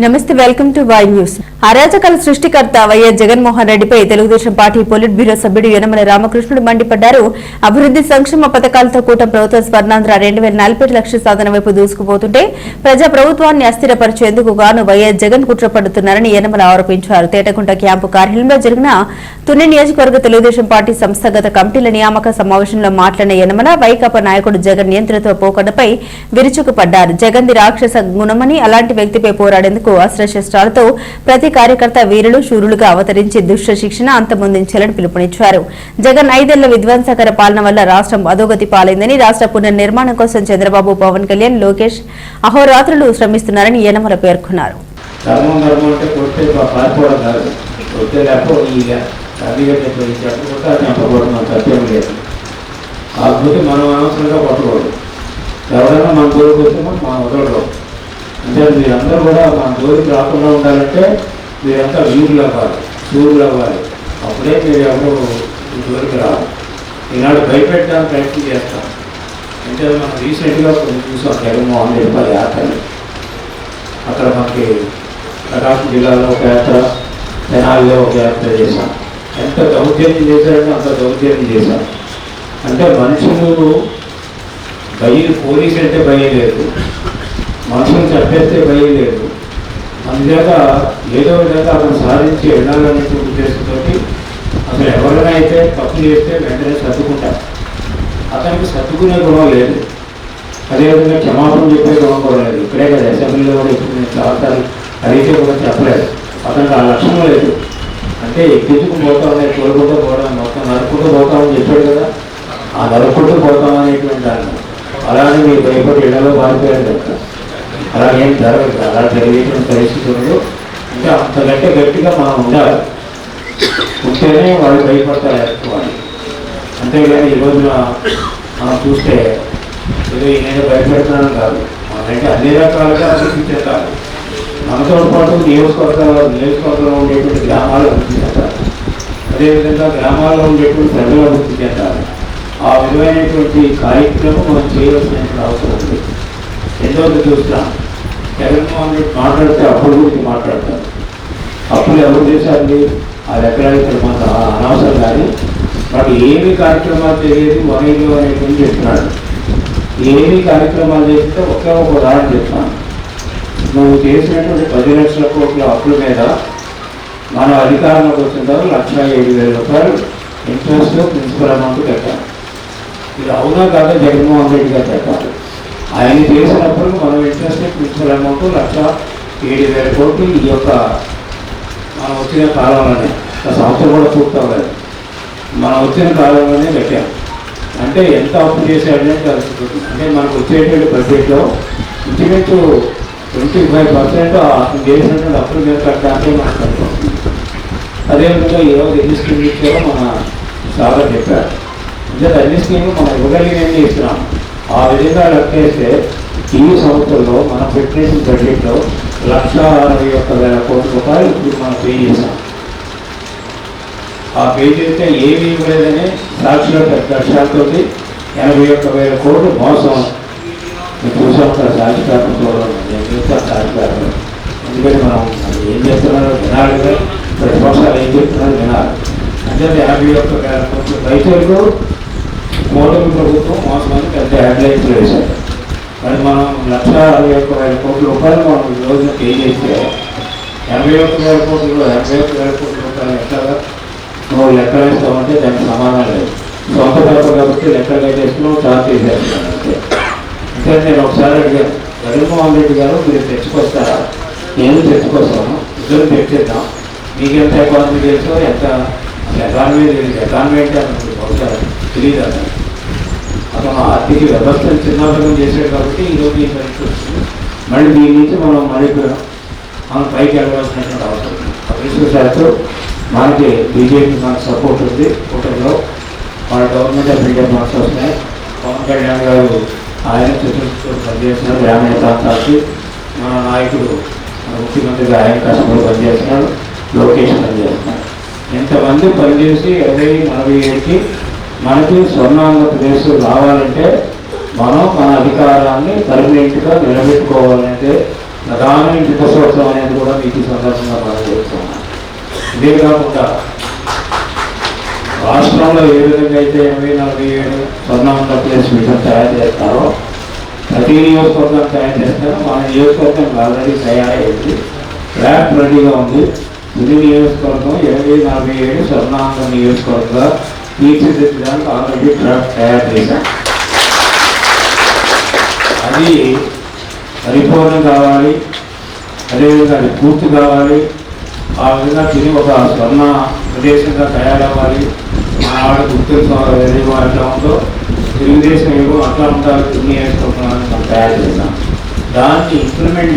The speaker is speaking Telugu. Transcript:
నమస్తే, వెల్కమ్ టు వై న్యూస్. అరాచకాల సృష్టికర్త వైఎస్ జగన్మోహన్ రెడ్డిపై తెలుగుదేశం పార్టీ పొలిట్ బ్యూరో సభ్యుడు యనమల రామకృష్ణుడు మండిపడ్డారు. అభివృద్ధి సంక్షేమ పథకాలతో కూటమి ప్రభుత్వ స్వర్ణాంధ్ర 2040 లక్షల సాధన వైపు దూసుకుపోతుంటే ప్రజా ప్రభుత్వాన్ని అస్థిరపరిచేందుకు గాను వైఎస్ జగన్ కుట్ర పడుతున్నారని యనమల ఆరోపించారు. తేటగుంట క్యాంపు కార్యాలయంలో జరిగిన తుని నియోజకవర్గ తెలుగుదేశం పార్టీ సంస్థాగత కమిటీల నియామక సమావేశంలో మాట్లాడిన యనమల వైకాపా నాయకుడు జగన్ నియంత్రణతో పోకడపై విరుచుకుపడ్డారు. జగన్ది రాక్షస గుణమని, అలాంటి వ్యక్తిపై పోరాడేందుకు అస్త్రశస్త్రాలతో ప్రతి కార్యకర్త వీరులు శూరులుగా అవతరించి దుష్ట శిక్షణ అంతమొందించాలని పిలుపునిచ్చారు. జగన్ 5 ఏళ్ల విధ్వంసకర పాలన వల్ల రాష్ట్రం అధోగతి పాలైందని, రాష్ట్ర పునర్నిర్మాణం కోసం చంద్రబాబు, పవన్ కళ్యాణ్, లోకేష్ అహోరాత్రులు శ్రమిస్తున్నారని యనమల పేర్కొన్నారు. ఎవరైనా మన జోలికి వస్తే మనం వదలరు. అంటే మీరందరూ కూడా మన జోలికి రాకుండా ఉండాలంటే మీరంతా వీరులు అవ్వాలి, సూర్యులు అవ్వాలి. అప్పుడే మీరు ఎవరు జోలికి రావాలి. ఈనాడు భయపెట్టడానికి ప్రయత్నం చేస్తాం. అంటే మనం రీసెంట్గా కొన్ని చూసాం, జగన్మోహన్ రెడ్డి యాత్రలు. అక్కడ మనకి ప్రకాశం జిల్లాలో ఒక యాత్ర, తెనాలిలో ఒక యాత్ర చేశాం. ఎంత దౌర్జన్యం చేశారంటే అంత దౌర్జన్యం చేశాం. అంటే మనుషులు పోలీసు అంటే భయం లేదు, మనుషులు చంపేస్తే భయం లేదు. అందుచేత ఏదో విధంగా అతను సాధించి వెళ్ళాలనే ఉద్దేశంతో అసలు ఎవరైనా అయితే తప్పు చేస్తే వెంటనే సర్దుకుంటారు. అతనికి సర్దుకునే గుణం లేదు, అదేవిధంగా క్షమాపణ చెప్పే గుణం కూడా లేదు. ఇక్కడే కదా అసెంబ్లీలో కూడా ఇప్పుడు నేను చాలాసార్లు అడిగితే కూడా చెప్పలేదు. అతనికి ఆ లక్షణం లేదు. అంటే ఎక్కించుకు పోతామని కోరుకుంటూ పోవడం, మొత్తం నరుక్కుంటూ పోతామని చెప్పాడు కదా, ఆ నరుక్కుంటూ పోతామనేటువంటి దాన్ని. అలానే మీరు భయపడి ఇళ్లలో మారిపోయారు కదా, అలా ఏం జరగదు. అలా జరిగేటువంటి పరిస్థితుల్లో అంటే అంతకంటే గట్టిగా మనం ఉండాలి. ఉంటేనే వాళ్ళు భయపడతారు ఎత్తుకోవాలి. అంతేగాని ఈ రోజున మనం చూస్తే ఏదో నేను భయపెడుతున్నాను కాదు, మనకంటే అన్ని రకాలుగా అభివృద్ధి చెందాలి. మనతో పాటు నియోజకవర్గంలో ఉండేటువంటి గ్రామాలు అభివృద్ధి చెందాలి. అదేవిధంగా గ్రామాల్లో ఉండేటువంటి ప్రజలు అభివృద్ధి చెందాలి. ఆ విధమైనటువంటి కార్యక్రమం మనం చేయవలసినటువంటి అవసరం ఉంది. రెండోది చూస్తాం, జగన్మోహన్ రెడ్డి మాట్లాడితే అప్పుల గురించి మాట్లాడతారు. అప్పులు ఎవరు చేశారండి? అది ఎక్కడైతే మనకు అనవసరం. కానీ వాటి ఏమి కార్యక్రమాలు చేయలేదు వనీలు అనేటువంటి చెప్తున్నాడు. ఏమి కార్యక్రమాలు చేస్తే ఒకే ఒక ఉదాహరణ చెప్తాను. నువ్వు చేసినటువంటి 10 లక్షల కోట్ల అప్పుల మీద మన అధికారంలోకి వచ్చిన తర్వాత 1,07,000 రూపాయలు ఇంట్రెస్ట్ ప్రిన్సిపల్ అమౌంట్ కట్టాలి. ఇది అవునా కాదా జగన్మోహన్ రెడ్డి గారు చెప్పాలి. ఆయన చేసినప్పుడు మనం ఇంట్రెస్ట్ ప్రిన్సిపల్ అమౌంట్ 1,07,000 కోట్లు ఈ యొక్క మనం వచ్చిన కాలంలోనే, సంవత్సరం కూడా పూర్తి అవ్వలేదు, మనం వచ్చిన కాలంలోనే కట్టాం. అంటే ఎంత అప్పు చేశాడనే తెలుస్తుంది. అంటే మనకు వచ్చేటువంటి బడ్జెట్లో ఇంచుమించు 25% అతను చేసినటువంటి అప్పుల మీద కట్టడానికి మనకు సరిపోతుంది. అదేవిధంగా ఈరోజు ఎన్ని స్కీమ్లు ఇచ్చారో మన సార్ చెప్పారు. అంటే అన్ని స్కీమ్లు మనం ఇవ్వగలిగినవి ఇస్తున్నాం. ఆ విధంగా లెక్కేస్తే ఈ సంవత్సరంలో మనం పెట్టిన బడ్జెట్లో 1,61,000 కోట్ల రూపాయలు ఇప్పుడు మనం పే చేసాం. ఆ పే చేస్తే ఏమీ ఇవ్వలేదని సాక్షిలో పెద్ద లక్ష్యాలతో 81,000 కోట్లు మోసం చూసాం. సాక్షికారంతో సాక్షికారం. ఎందుకంటే మనం ఏం చేస్తున్నారో వినాలి కదా, ప్రతిపక్షాలు ఏం చెప్తున్నారో వినాలి. అంటే 81,000 కోట్లు రైతులకు కూటమి ప్రభుత్వం మోసమని పెద్ద హెడ్లైన్స్ వేశారు. మరి మనం 1,61,000 కోట్ల రూపాయలు మనం ఈ రోజున పే చేస్తే 81,000 కోట్లు 81,000 కోట్ల రూపాయలు ఎక్కగా నువ్వు లెక్క వేస్తామంటే దానికి సమాధానం లేదు. సొంత పేపర్ కాబట్టి లెక్కలు కట్టేసుకుని చార్జ్ చేసేస్తున్నాను. అంటే నేను ఒకసారి అడిగాను, జగన్మోహన్ రెడ్డి గారు మీరు తెచ్చుకొస్తారా? నేను తెచ్చుకొస్తాను, ఇద్దరు తెచ్చేద్దాం. మీకు ఎంత ఎకానమీ తెలుసో, ఎంత ఎకానమీ అంటే బహుశా తెలియదు. అతను ఆర్థిక వ్యవస్థను చిన్నవర్గం చేశాడు కాబట్టి ఈరోజు ఈ పరిస్థితి వస్తుంది. మళ్ళీ దీని నుంచి మనం పైకి వెళ్ళవలసినటువంటి అవసరం. అదృష్టశాత్తు మనకి బీజేపీ మనకు సపోర్ట్ ఉంది. కూటమిలో మన గవర్నమెంట్ ఆఫ్ ఇండియా మార్క్స్ వస్తున్నాయి. పవన్ కళ్యాణ్ గారు ఆయన చతుర్థి పనిచేస్తున్నారు. గ్రామీణ ప్రాంతాలకి మన నాయకుడు ముఖ్యమంత్రిగా ఆయన కష్టపడి పనిచేస్తున్నాడు. లోకేష్ పనిచేస్తున్నాడు. ఇంతమంది పనిచేసి 2047కి మనకి స్వర్ణాంధ్రప్రదేశ్ రావాలంటే మనం మన అధికారాన్ని పర్మనెంట్గా నిలబెట్టుకోవాలంటే ప్రధాన ఇంటి కోసోత్సవం అనేది మీకు ఈ సందర్భంగా మనం చేస్తున్నాం. ఇదే కాకుండా రాష్ట్రంలో ఏ విధంగా అయితే 80-47 స్వర్ణాంధ్రప్రదేశ్ మిషన్ తయారు చేస్తారో ప్రతి నియోజకవర్గం తయారు చేస్తారో మన నియోజకవర్గం ఆల్రెడీ తయారయ్యింది, ర్యాప్ రెడీగా ఉంది. ఇది నియోజకవర్గం 20-47 స్వర్ణాంధ్ర నియోజకవర్గంగా తీర్చిదిద్దడానికి ఆల్రెడీ డ్రాఫ్ట్ తయారు చేశాం. అది పరిపూర్ణం కావాలి, అదేవిధంగా అది పూర్తి కావాలి. ఆ విధంగా తిని ఒక స్వర్ణ ప్రదేశంగా తయారవ్వాలి. మన ఆడ గుర్తు ఎట్లా ఉందో తెలుగుదేశం ఏమో అట్లా ఉండాలి, నియోజకవర్గాన్ని మనం తయారు చేద్దాం. దాన్ని ఇంప్లిమెంట్